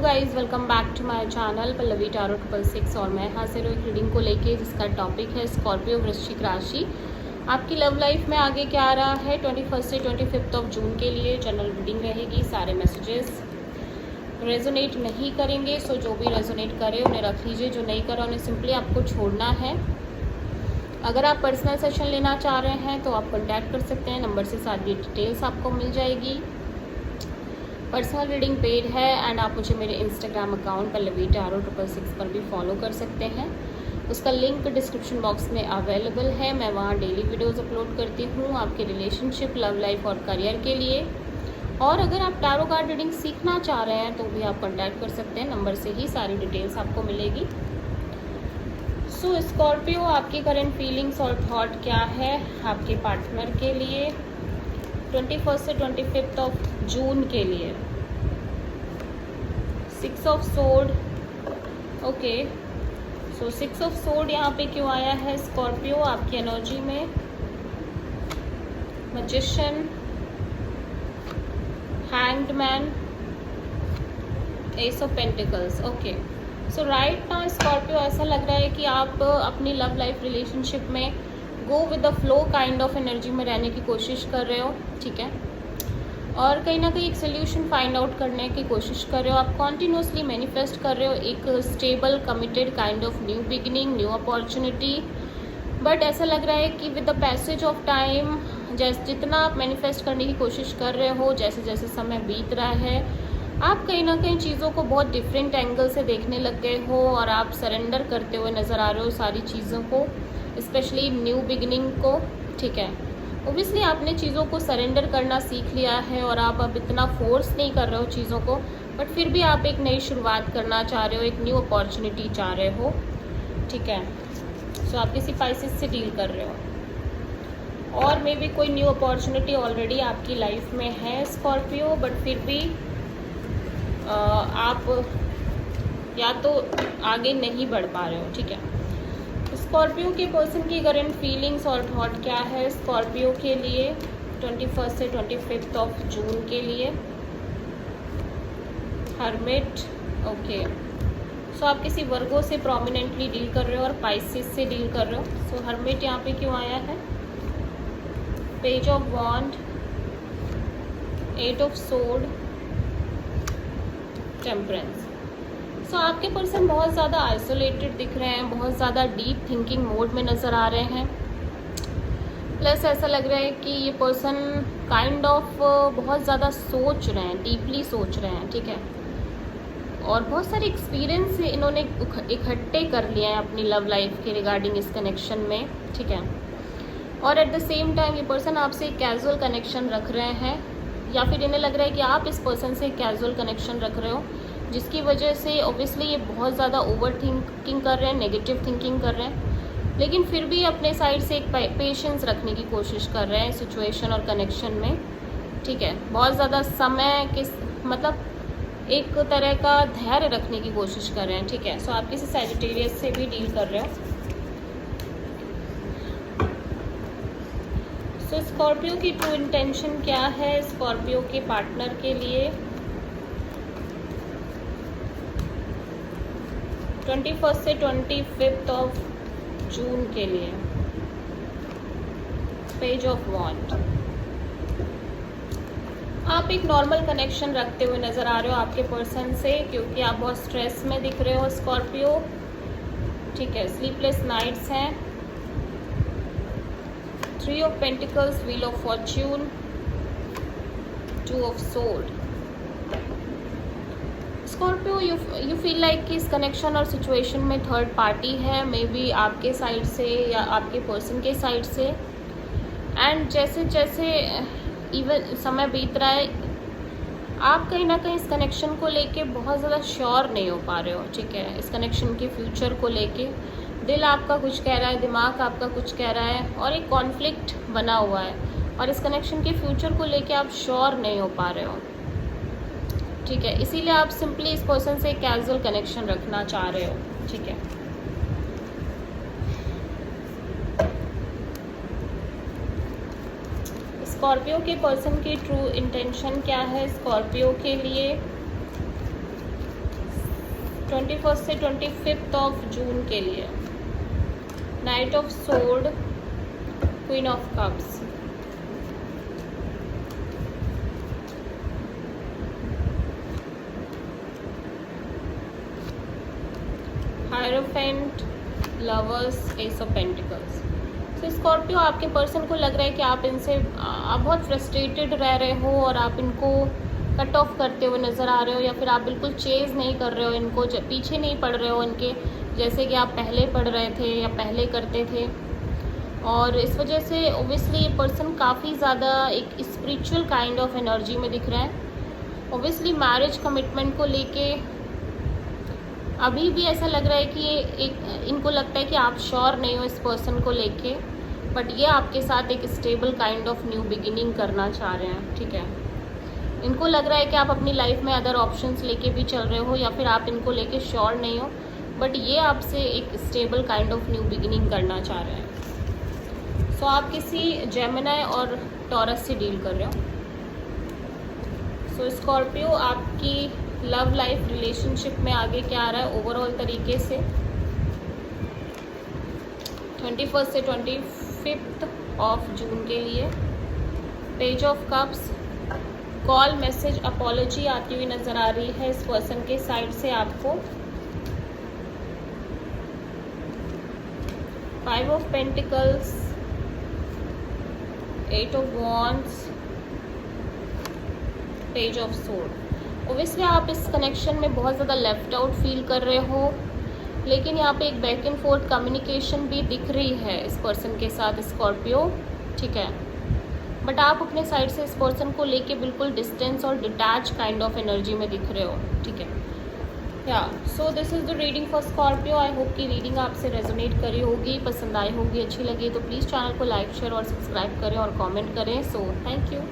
Guys, welcome back to my channel Pallavi टारो 666 और मैं हाजिर हूँ एक रीडिंग को लेके जिसका टॉपिक है स्कॉर्पियो वृश्चिक राशि। आपकी लव लाइफ में आगे क्या आ रहा है 21 से 25 ऑफ जून के लिए जनरल रीडिंग रहेगी। सारे मैसेजेस रेजोनेट नहीं करेंगे, सो जो भी रेजोनेट करे उन्हें रख लीजिए, जो नहीं करा उन्हें सिंपली आपको छोड़ना है। अगर आप पर्सनल सेशन लेना चाह रहे हैं तो आप कॉन्टैक्ट कर सकते हैं, नंबर से सारी डिटेल्स आपको मिल जाएगी। पर्सनल रीडिंग पेड है एंड आप मुझे मेरे इंस्टाग्राम अकाउंट पल्लवी टारो 666 पर भी फॉलो कर सकते हैं। उसका लिंक डिस्क्रिप्शन बॉक्स में अवेलेबल है। मैं वहाँ डेली वीडियोस अपलोड करती हूँ आपके रिलेशनशिप, लव लाइफ और करियर के लिए। और अगर आप टारो कार्ड रीडिंग सीखना चाह रहे हैं तो भी आप कॉन्टैक्ट कर सकते हैं, नंबर से ही सारी डिटेल्स आपको मिलेगी। सो स्कॉर्पियो, आपकी करंट फीलिंग्स और थॉट क्या है आपके पार्टनर के लिए 21 से 25 ऑफ जून के लिए। 6 of sword, okay. So 6 of sword यहाँ पे क्यों आया है स्कॉर्पियो आपकी एनर्जी में? Magician, hanged man, S of pentacles, okay. So right now Scorpio, ऐसा लग रहा है कि आप अपनी लव लाइफ रिलेशनशिप में go with the flow kind of energy में रहने की कोशिश कर रहे हो, ठीक है। और कहीं ना कहीं एक सोल्यूशन फाइंड आउट करने की कोशिश कर रहे हो। आप कॉन्टिन्यूसली मैनिफेस्ट कर रहे हो एक stable committed kind of new beginning, new opportunity. But ऐसा लग रहा है कि with the passage of time, जैसे जितना आप मैनिफेस्ट करने की कोशिश कर रहे हो, जैसे जैसे समय बीत रहा है, आप कहीं ना कहीं चीज़ों को बहुत डिफरेंट एंगल से देखने लग गए हो और आप सरेंडर करते हुए नज़र आ रहे हो सारी चीज़ों को, स्पेशली न्यू बिगिनिंग को, ठीक है। ओबियसली आपने चीज़ों को सरेंडर करना सीख लिया है और आप अब इतना फोर्स नहीं कर रहे हो चीज़ों को, बट फिर भी आप एक नई शुरुआत करना चाह रहे हो, एक न्यू अपॉर्चुनिटी चाह रहे हो, ठीक है। सो आप किसी स्पाइसेस से डील कर रहे हो और मे बी कोई न्यू अपॉर्चुनिटी ऑलरेडी आपकी लाइफ में है स्कॉर्पियो, बट फिर भी आप या तो आगे नहीं बढ़ पा रहे हो, ठीक है। स्कॉर्पियो के पर्सन की करंट फीलिंग्स और थॉट क्या है स्कॉर्पियो के लिए 21 से 25 ऑफ जून के लिए? Hermit, okay. सो आप किसी वर्गो से प्रोमिनेंटली डील कर रहे हो और पाइसिस से डील कर रहे हो। सो हर्मिट यहाँ पे क्यों आया है? Page of wands, 8 of sword, temperance. So आपके पर्सन बहुत ज़्यादा आइसोलेटेड दिख रहे हैं, बहुत ज़्यादा डीप थिंकिंग मोड में नज़र आ रहे हैं। प्लस ऐसा लग रहा है कि ये पर्सन काइंड ऑफ बहुत ज़्यादा सोच रहे हैं, डीपली सोच रहे हैं, ठीक है। और बहुत सारे एक्सपीरियंस इन्होंने इकट्ठे कर लिए हैं अपनी लव लाइफ के रिगार्डिंग इस कनेक्शन में, ठीक है। और एट द सेम टाइम ये पर्सन आपसे एक कैजुअल कनेक्शन रख रहे हैं, या फिर इन्हें लग रहा है कि आप इस पर्सन से एक कैजुअल कनेक्शन रख रहे हो, जिसकी वजह से ऑब्वियसली ये बहुत ज़्यादा ओवर थिंकिंग कर रहे हैं, नेगेटिव थिंकिंग कर रहे हैं, लेकिन फिर भी अपने साइड से एक पेशेंस रखने की कोशिश कर रहे हैं सिचुएशन और कनेक्शन में, ठीक है। बहुत ज़्यादा समय के मतलब एक तरह का धैर्य रखने की कोशिश कर रहे हैं, ठीक है। सो आप किसी सैजिटेरियस से भी डील कर रहे हो। सो स्कॉर्पियो की ट्रू इंटेंशन क्या है स्कॉर्पियो के पार्टनर के लिए 21 से 25 ऑफ जून के लिए? पेज ऑफ वॉन्ड। आप एक नॉर्मल कनेक्शन रखते हुए नज़र आ रहे हो आपके पर्सन से, क्योंकि आप बहुत स्ट्रेस में दिख रहे हो स्कॉर्पियो, ठीक है। स्लीपलेस नाइट्स हैं, 3 of pentacles, wheel of Fortune, 2 of sword. Scorpio, you feel like कि इस कनेक्शन और सिचुएशन में थर्ड पार्टी है, मे बी आपके साइड से या आपके पर्सन के साइड से। एंड जैसे जैसे इवन समय बीत रहा है, आप कहीं ना कहीं इस कनेक्शन को लेके बहुत ज़्यादा श्योर नहीं हो पा रहे हो, ठीक है। इस कनेक्शन के फ्यूचर को लेके दिल आपका कुछ कह रहा है, दिमाग आपका कुछ कह रहा है और एक कॉन्फ्लिक्ट बना हुआ है, और इस कनेक्शन के फ्यूचर को लेके आप श्योर नहीं हो पा रहे हो, ठीक है। इसीलिए आप सिंपली इस पर्सन से कैजुअल कनेक्शन रखना चाह रहे हो, ठीक है। स्कॉर्पियो के पर्सन की ट्रू इंटेंशन क्या है स्कॉर्पियो के लिए 21 से 25 ऑफ जून के लिए। Night of sword, queen of cups, hierophant, lovers, S of pentacles. तो स्कॉर्पियो, आपके पर्सन को लग रहा है कि आप बहुत फ्रस्ट्रेटेड रह रहे हो और आप इनको कट ऑफ करते हुए नज़र आ रहे हो, या फिर आप बिल्कुल चेज़ नहीं कर रहे हो इनको, पीछे नहीं पड़ रहे हो इनके, जैसे कि आप पहले पढ़ रहे थे या पहले करते थे। और इस वजह से ओब्वियसली ये पर्सन काफ़ी ज़्यादा एक स्पिरिचुअल काइंड ऑफ एनर्जी में दिख रहा है। ओब्वियसली मैरिज कमिटमेंट को लेके अभी भी ऐसा लग रहा है कि इनको लगता है कि आप श्योर नहीं हो इस पर्सन को लेके, बट ये आपके साथ एक stable kind of new beginning करना चाह रहे हैं, ठीक है। इनको लग रहा है कि आप अपनी लाइफ में अदर ऑप्शंस लेके भी चल रहे हो, या फिर आप इनको लेके श्योर नहीं हो, बट ये आपसे एक stable kind of new beginning करना चाह रहे हैं। सो आप किसी जेमिनी और टॉरस से डील कर रहे हो। सो स्कॉर्पियो, आपकी लव लाइफ रिलेशनशिप में आगे क्या आ रहा है ओवरऑल तरीके से 21 से 25 ऑफ जून के लिए। Page of cups, call, message, apology आती हुई नज़र आ रही है इस पर्सन के साइड से आपको। 5 of pentacles, 8 of wands, page of sword. Obviously आप इस कनेक्शन में बहुत ज़्यादा लेफ्ट आउट फील कर रहे हो, लेकिन यहाँ पे एक बैक एंड फोर्थ कम्युनिकेशन भी दिख रही है इस पर्सन के साथ स्कॉर्पियो, ठीक है। बट आप अपने साइड से इस पर्सन को लेके बिल्कुल डिस्टेंस और डिटैच काइंड ऑफ एनर्जी में दिख रहे हो, ठीक है। या so this is the reading for Scorpio. I hope कि रीडिंग आपसे रेजोनेट करी होगी, पसंद आई होगी, अच्छी लगी तो प्लीज़ चैनल को लाइक, शेयर और सब्सक्राइब करें और कमेंट करें। So thank you.